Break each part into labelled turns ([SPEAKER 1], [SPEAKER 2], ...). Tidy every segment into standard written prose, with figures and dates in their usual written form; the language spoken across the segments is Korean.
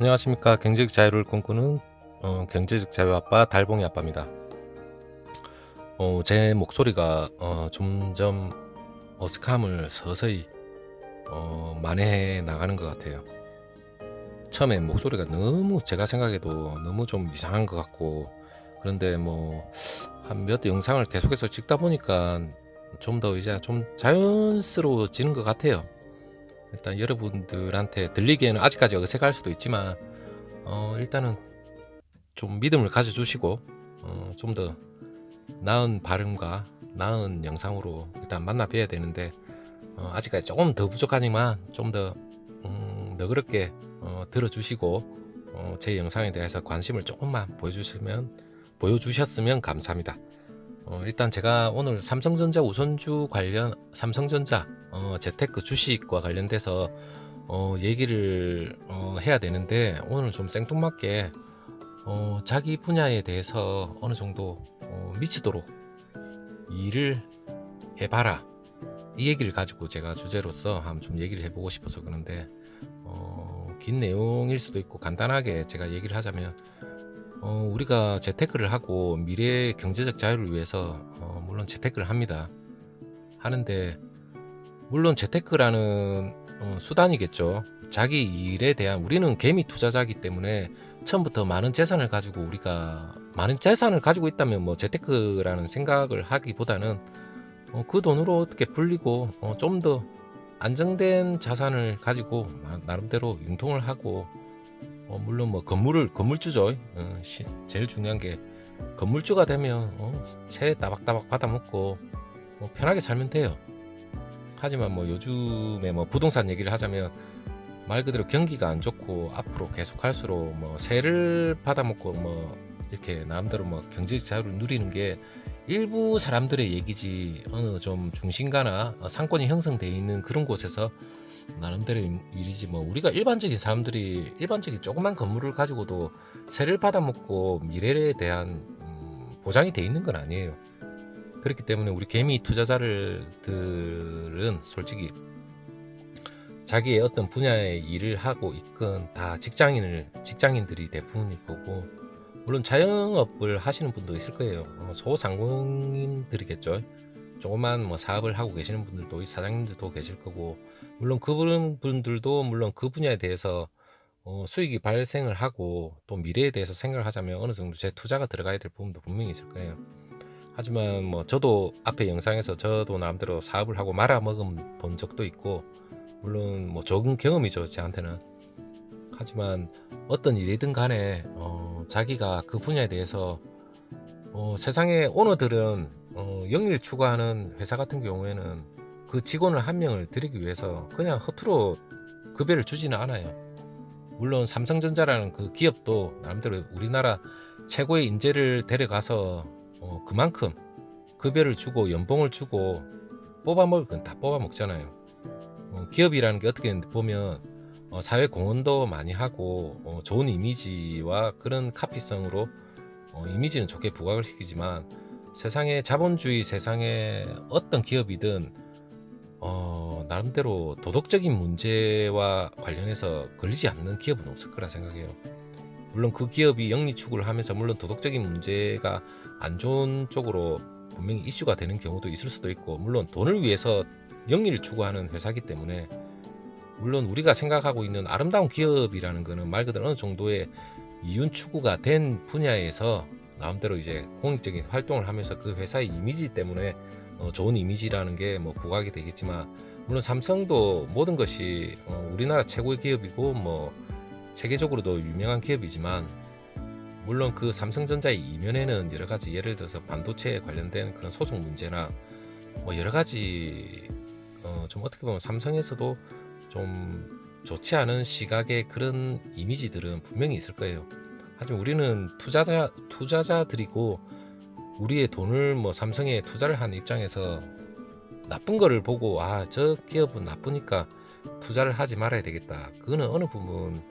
[SPEAKER 1] 안녕하십니까. 경제적 자유를 꿈꾸는 경제적 자유 아빠 달봉이 아빠입니다. 제 목소리가 점점 어색함을 서서히 만회해 나가는 것 같아요. 처음에 목소리가 너무 제가 생각해도 너무 좀 이상한 것 같고, 그런데 뭐 한 몇 영상을 계속해서 찍다 보니까 좀 더 이제 좀 자연스러워지는 것 같아요. 일단 여러분들한테 들리기에는 아직까지 어색할 수도 있지만 일단은 좀 믿음을 가져주시고 좀 더 나은 발음과 나은 영상으로 일단 만나 뵈야 되는데, 아직까지 조금 더 부족하지만 좀 더 너그럽게 들어주시고 제 영상에 대해서 관심을 조금만 보여주셨으면 감사합니다. 일단 제가 오늘 삼성전자 우선주 관련 삼성전자 재테크 주식과 관련돼서 얘기를 해야 되는데, 오늘 좀 생뚱맞게 자기 분야에 대해서 어느 정도 미치도록 일을 해봐라, 이 얘기를 가지고 제가 주제로서 한번 좀 얘기를 해보고 싶어서 그런데, 긴 내용일 수도 있고 간단하게 제가 얘기를 하자면, 우리가 재테크를 하고 미래의 경제적 자유를 위해서 물론 재테크를 하는데, 물론 재테크라는 수단이겠죠. 자기 일에 대한, 우리는 개미 투자자이기 때문에 처음부터 많은 재산을 가지고 있다면 뭐 재테크라는 생각을 하기보다는 그 돈으로 어떻게 불리고 좀 더 안정된 자산을 가지고 나름대로 융통을 하고, 물론 뭐 건물주죠. 제일 중요한 게 건물주가 되면 새 따박따박 받아먹고 편하게 살면 돼요. 하지만 뭐 요즘에 뭐 부동산 얘기를 하자면 말 그대로 경기가 안 좋고 앞으로 계속 할수록 뭐 세를 받아먹고 뭐 이렇게 나름대로 뭐 경제적 자유를 누리는 게 일부 사람들의 얘기지, 어느 좀 중심가나 상권이 형성되어 있는 그런 곳에서 나름대로 일이지, 뭐 우리가 일반적인 조그만 건물을 가지고도 세를 받아먹고 미래에 대한 보장이 돼 있는 건 아니에요. 그렇기 때문에 우리 개미 투자자들은 솔직히 자기의 어떤 분야의 일을 하고 있건 다 직장인들이 대부분일 거고, 물론 자영업을 하시는 분도 있을 거예요. 소상공인들이겠죠. 조그만 뭐 사업을 하고 계시는 분들도, 사장님들도 계실 거고, 물론 그분 분들도 물론 그 분야에 대해서 수익이 발생을 하고 또 미래에 대해서 생각을 하자면 어느 정도 제 투자가 들어가야 될 부분도 분명히 있을 거예요. 하지만 뭐 저도 앞에 영상에서 저도 나름대로 사업을 하고 말아먹은 본 적도 있고, 물론 뭐 좋은 경험이죠, 저한테는. 하지만 어떤 일이든 간에 자기가 그 분야에 대해서 세상의 오너들은 영리를 추구하는 회사 같은 경우에는 그 직원을 한 명을 들이기 위해서 그냥 허투루 급여를 주지는 않아요. 물론 삼성전자라는 그 기업도 나름대로 우리나라 최고의 인재를 데려가서 그만큼 급여를 주고 연봉을 주고 뽑아먹을 건 다 뽑아먹잖아요. 기업이라는 게 어떻게 보면 사회 공헌도 많이 하고 좋은 이미지와 그런 카피성으로 이미지는 좋게 부각을 시키지만, 세상의 자본주의 세상에 어떤 기업이든 나름대로 도덕적인 문제와 관련해서 걸리지 않는 기업은 없을 거라 생각해요. 물론 그 기업이 영리 추구를 하면서 물론 도덕적인 문제가 안 좋은 쪽으로 분명히 이슈가 되는 경우도 있을 수도 있고, 물론 돈을 위해서 영리를 추구하는 회사이기 때문에, 물론 우리가 생각하고 있는 아름다운 기업이라는 거는 말 그대로 어느 정도의 이윤 추구가 된 분야에서 나름대로 이제 공익적인 활동을 하면서 그 회사의 이미지 때문에 좋은 이미지라는 게 뭐 부각이 되겠지만, 물론 삼성도 모든 것이 우리나라 최고의 기업이고 뭐 세계적으로도 유명한 기업이지만, 물론 그 삼성전자의 이면에는 여러 가지, 예를 들어서 반도체에 관련된 그런 소송 문제나 뭐 여러 가지 좀 어떻게 보면 삼성에서도 좀 좋지 않은 시각의 그런 이미지들은 분명히 있을 거예요. 하지만 우리는 투자자들이고 우리의 돈을 뭐 삼성에 투자를 한 입장에서 나쁜 거를 보고 저 기업은 나쁘니까 투자를 하지 말아야 되겠다, 그거는 어느 부분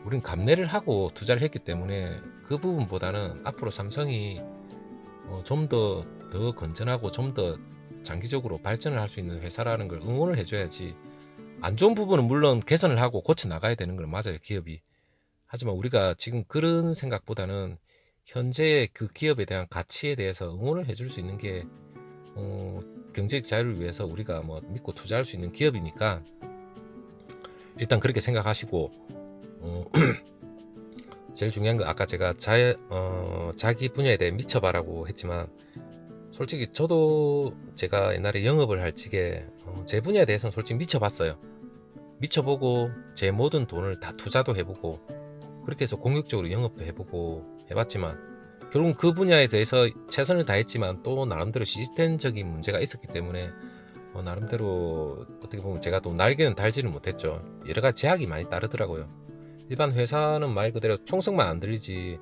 [SPEAKER 1] 우린 감내를 하고 투자를 했기 때문에 그 부분보다는 앞으로 삼성이 좀 더 건전하고 좀 더 장기적으로 발전을 할 수 있는 회사라는 걸 응원을 해줘야지, 안 좋은 부분은 물론 개선을 하고 고쳐 나가야 되는 건 맞아요, 기업이. 하지만 우리가 지금 그런 생각보다는 현재 그 기업에 대한 가치에 대해서 응원을 해줄 수 있는 게 경제적 자유를 위해서 우리가 뭐 믿고 투자할 수 있는 기업이니까 일단 그렇게 생각하시고 제일 중요한 건 아까 제가 자기 분야에 대해 미쳐봐라고 했지만 솔직히 저도 제가 옛날에 영업을 할 적에 제 분야에 대해서는 솔직히 미쳐봤어요. 미쳐보고 제 모든 돈을 다 투자도 해보고 그렇게 해서 공격적으로 영업도 해보고 해봤지만 결국은 그 분야에 대해서 최선을 다했지만 또 나름대로 시스템적인 문제가 있었기 때문에 나름대로 어떻게 보면 제가 또 날개는 달지는 못했죠. 여러 가지 제약이 많이 따르더라고요. 일반 회사는 말 그대로 총성만 안 들리지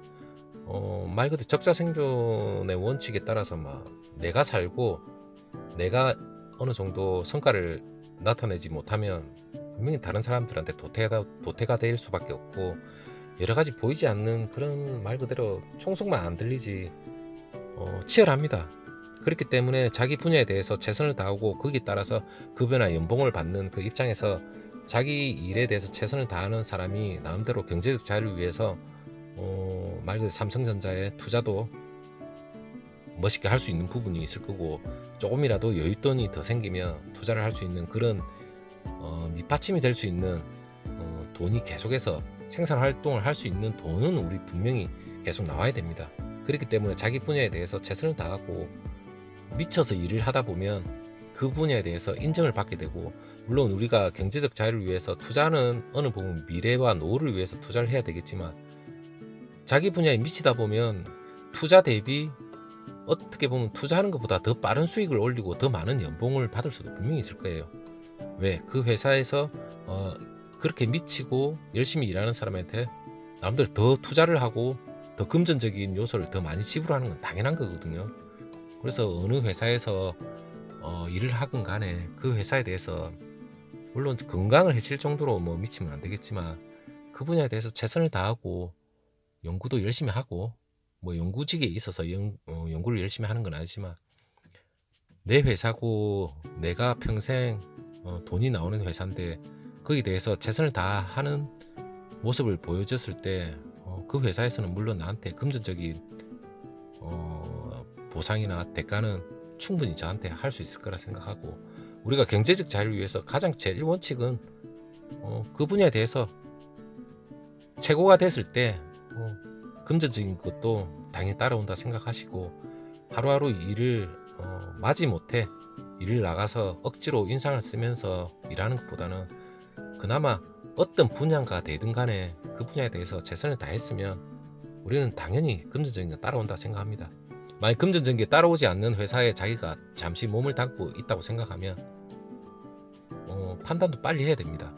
[SPEAKER 1] 말 그대로 적자생존의 원칙에 따라서 막 내가 살고 내가 어느 정도 성과를 나타내지 못하면 분명히 다른 사람들한테 도태가 될 수밖에 없고 여러 가지 보이지 않는 그런 말 그대로 총성만 안 들리지 치열합니다. 그렇기 때문에 자기 분야에 대해서 최선을 다하고 거기에 따라서 급여나 연봉을 받는 그 입장에서 자기 일에 대해서 최선을 다하는 사람이 나름대로 경제적 자유를 위해서 말 그대로 삼성전자에 투자도 멋있게 할 수 있는 부분이 있을 거고 조금이라도 여윳돈이 더 생기면 투자를 할 수 있는 그런 밑받침이 될 수 있는 돈이 계속해서 생산 활동을 할 수 있는 돈은 우리 분명히 계속 나와야 됩니다. 그렇기 때문에 자기 분야에 대해서 최선을 다하고 미쳐서 일을 하다 보면 그 분야에 대해서 인정을 받게 되고 물론 우리가 경제적 자유를 위해서 투자는 어느 부분 미래와 노후를 위해서 투자를 해야 되겠지만 자기 분야에 미치다 보면 투자 대비 어떻게 보면 투자하는 것보다 더 빠른 수익을 올리고 더 많은 연봉을 받을 수도 분명히 있을 거예요. 왜? 그 회사에서 그렇게 미치고 열심히 일하는 사람한테 남들 더 투자를 하고 더 금전적인 요소를 더 많이 지불하는 건 당연한 거거든요. 그래서 어느 회사에서 일을 하건 간에 그 회사에 대해서 물론 건강을 해칠 정도로 뭐 미치면 안 되겠지만 그 분야에 대해서 최선을 다하고 연구도 열심히 하고 뭐 연구직에 있어서 연구를 열심히 하는 건 아니지만 내 회사고 내가 평생 돈이 나오는 회사인데 거기에 대해서 최선을 다하는 모습을 보여줬을 때 그 회사에서는 물론 나한테 금전적인 보상이나 대가는 충분히 저한테 할 수 있을 거라 생각하고 우리가 경제적 자유를 위해서 가장 제일 원칙은 그 분야에 대해서 최고가 됐을 때 금전적인 것도 당연히 따라온다 생각하시고 하루하루 일을 마지못해 일을 나가서 억지로 인상을 쓰면서 일하는 것보다는 그나마 어떤 분야가 되든 간에 그 분야에 대해서 최선을 다했으면 우리는 당연히 금전적인 게 따라온다 생각합니다. 만약 금전적인 게 따라오지 않는 회사에 자기가 잠시 몸을 담고 있다고 생각하면 판단도 빨리 해야 됩니다.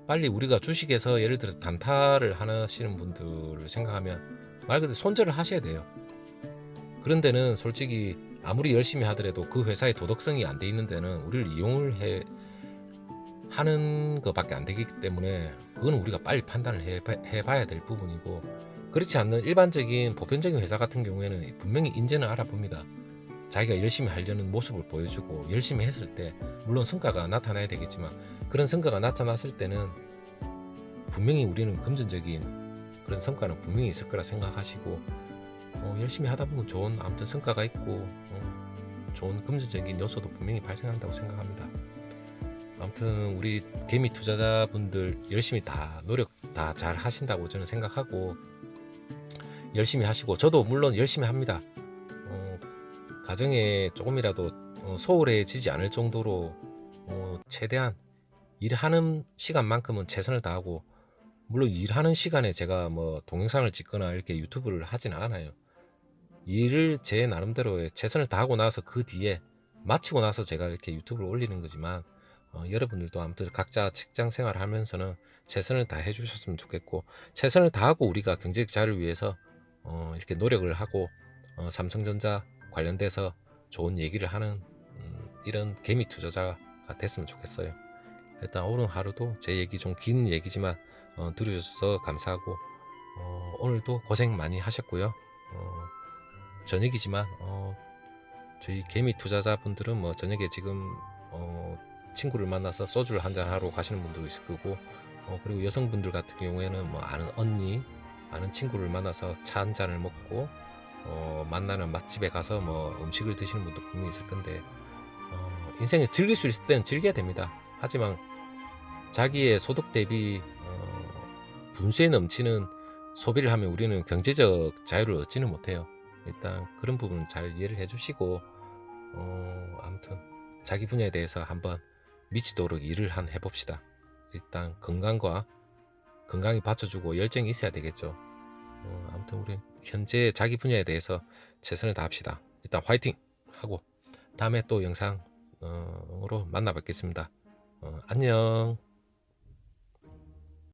[SPEAKER 1] 빨리 우리가 주식에서 예를 들어서 단타를 하시는 분들을 생각하면 말 그대로 손절을 하셔야 돼요. 그런 데는 솔직히 아무리 열심히 하더라도 그 회사의 도덕성이 안 돼 있는 데는 우리를 이용을 하는 것밖에 안 되기 때문에 그건 우리가 빨리 판단을 해봐야 될 부분이고 그렇지 않는 일반적인 보편적인 회사 같은 경우에는 분명히 인재는 알아봅니다. 자기가 열심히 하려는 모습을 보여주고 열심히 했을 때 물론 성과가 나타나야 되겠지만 그런 성과가 나타났을 때는 분명히 우리는 금전적인 그런 성과는 분명히 있을 거라 생각하시고 열심히 하다 보면 좋은 아무튼 성과가 있고 좋은 금전적인 요소도 분명히 발생한다고 생각합니다. 아무튼 우리 개미 투자자분들 열심히 다 노력 다 잘 하신다고 저는 생각하고 열심히 하시고 저도 물론 열심히 합니다. 가정에 조금이라도 소홀해지지 않을 정도로 최대한 일하는 시간만큼은 최선을 다하고 물론 일하는 시간에 제가 뭐 동영상을 찍거나 이렇게 유튜브를 하진 않아요. 일을 제 나름대로의 최선을 다하고 나서 그 뒤에 마치고 나서 제가 이렇게 유튜브를 올리는 거지만 여러분들도 아무튼 각자 직장 생활을 하면서는 최선을 다해 주셨으면 좋겠고 최선을 다하고 우리가 경제적 자유를 위해서 이렇게 노력을 하고 삼성전자 관련돼서 좋은 얘기를 하는 이런 개미 투자자가 됐으면 좋겠어요. 일단 오늘 하루도 제 얘기 좀 긴 얘기지만 들어주셔서 감사하고 오늘도 고생 많이 하셨고요. 저녁이지만 저희 개미 투자자분들은 뭐 저녁에 지금 친구를 만나서 소주를 한잔 하러 가시는 분도 있을 거고 그리고 여성분들 같은 경우에는 뭐 아는 언니, 아는 친구를 만나서 차 한 잔을 먹고 만나는 맛집에 가서 뭐 음식을 드시는 분도 분명히 있을 건데 인생을 즐길 수 있을 때는 즐겨야 됩니다. 하지만 자기의 소득 대비 분수에 넘치는 소비를 하면 우리는 경제적 자유를 얻지는 못해요. 일단 그런 부분 잘 이해를 해주시고 아무튼 자기 분야에 대해서 한번 미치도록 일을 해봅시다. 일단 건강이 받쳐주고 열정이 있어야 되겠죠. 아무튼 우리 현재 자기 분야에 대해서 최선을 다합시다. 일단 화이팅 하고 다음에 또 영상으로 만나 뵙겠습니다. 안녕.